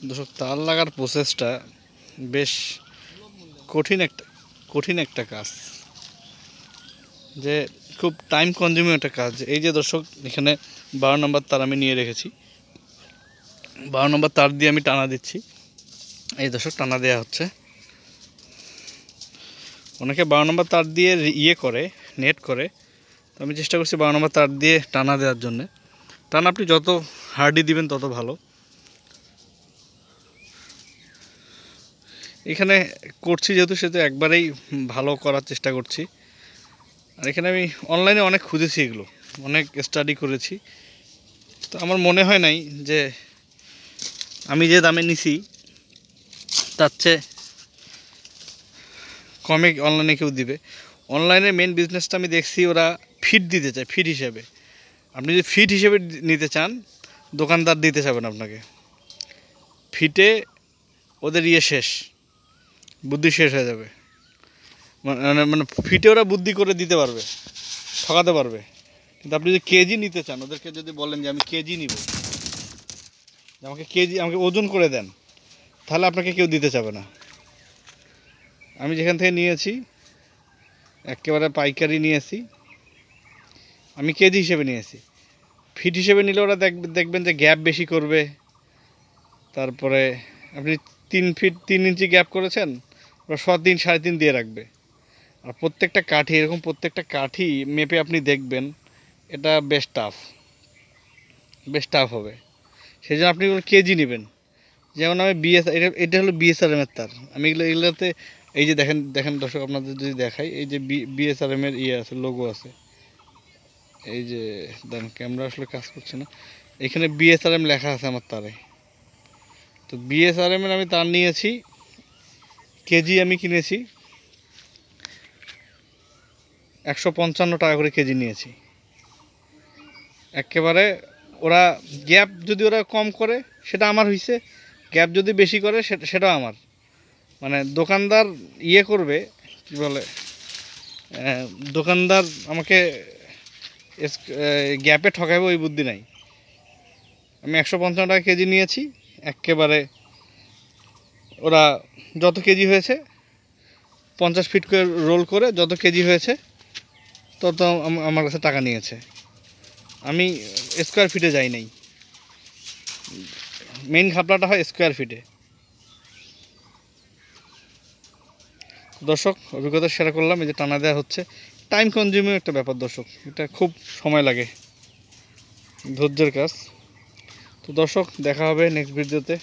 দর্শক, তার লাগার প্রসেসটা বেশ কঠিন একটা কাজ, যে খুব টাইম কনজিউমিং একটা কাজ। এই যে দর্শক, এখানে 12 নম্বর তার আমি নিয়ে রেখেছি। 12 নম্বর তার দিয়ে আমি টানা দিচ্ছি। এই দর্শক, টানা দেওয়া হচ্ছে। অনেকে 12 নম্বর তার দিয়ে নেট করে, তো আমি চেষ্টা করছি 12 নম্বর তার দিয়ে টানা দেওয়ার জন্য। টানা আপনি যত হার্ডি দিবেন তত ভালো। এখানে করছি যেহেতু, সেহেতু একবারেই ভালো করার চেষ্টা করছি। আর এখানে আমি অনলাইনে অনেক খুঁজেছি, এগুলো অনেক স্টাডি করেছি। তো আমার মনে হয় নাই যে আমি যে দামে নিছি তার চেয়ে কমে অনলাইনে কেউ দিবে। অনলাইনের মেন বিজনেসটা আমি দেখছি, ওরা ফিট দিতে চায়, ফিট হিসেবে। আপনি যদি ফিট হিসেবে নিতে চান, দোকানদার দিতে চাবেন আপনাকে। ফিটে ওদের শেষ, বুদ্ধি শেষ হয়ে যাবে। মানে ফিটে ওরা বুদ্ধি করে দিতে পারবে, ঠকাতে পারবে। কিন্তু আপনি যদি কেজি নিতে চান, ওদেরকে যদি বলেন যে আমি কেজি নিব, আমাকে ওজন করে দেন, তাহলে আপনাকে কেউ দিতে চাবে না। আমি যেখান থেকে নিয়েছি একেবারে পাইকারি নিয়েছি, আমি কেজি হিসেবে নিয়েছি। ফিট হিসেবে নিলে ওরা দেখবেন যে গ্যাপ বেশি করবে। তারপরে আপনি 3 ফিট 3 ইঞ্চি গ্যাপ করেছেন, ওরা 3 3.5 দিয়ে রাখবে। আর প্রত্যেকটা কাঠি, এরকম প্রত্যেকটা কাঠি মেপে আপনি দেখবেন, এটা বেশ টাফ হবে। সেই জন্য আপনি কেজি নেবেন। যেমন আমি এটা হলো বিএসআরএমের তার। আমি এগুলোতে এই যে দেখেন দর্শক, আপনাদের যদি দেখাই, এই যে বিএসআরএমের আছে, লোগো আছে। এই যে দেখেন, ক্যামেরা আসলে কাজ করছে না, এখানে বিএসআরএম লেখা আছে আমার তারে। তো বিএসআরএমের আমি তার নিয়েছি, কেজি আমি কিনেছি 155 টাকা করে কেজি নিয়েছি। একেবারে ওরা গ্যাপ যদি ওরা কম করে সেটা আমার হয়েছে, গ্যাপ যদি বেশি করে সেটাও আমার। মানে দোকানদার করবে, কি বলে, দোকানদার আমাকে গ্যাপে ঠকাবে ওই বুদ্ধি নাই। আমি 155 টাকা কেজি নিয়েছি। একেবারে ওরা যত কেজি হয়েছে 50 ফিট করে রোল করে, যত কেজি হয়েছে তত আমার কাছে টাকা নিয়েছে। আমি স্কোয়ার ফিটে যাই নাই, মেইন ঘাপলাটা হয় স্কোয়ার ফিটে। দর্শক, অভিজ্ঞতা শেয়ার করলাম। এই যে টানা দেওয়া হচ্ছে, টাইম কনজিউমিং একটা ব্যাপার দর্শক, এটা খুব সময় লাগে, ধৈর্যের কাজ। তো দর্শক, দেখা হবে নেক্সট ভিডিওতে।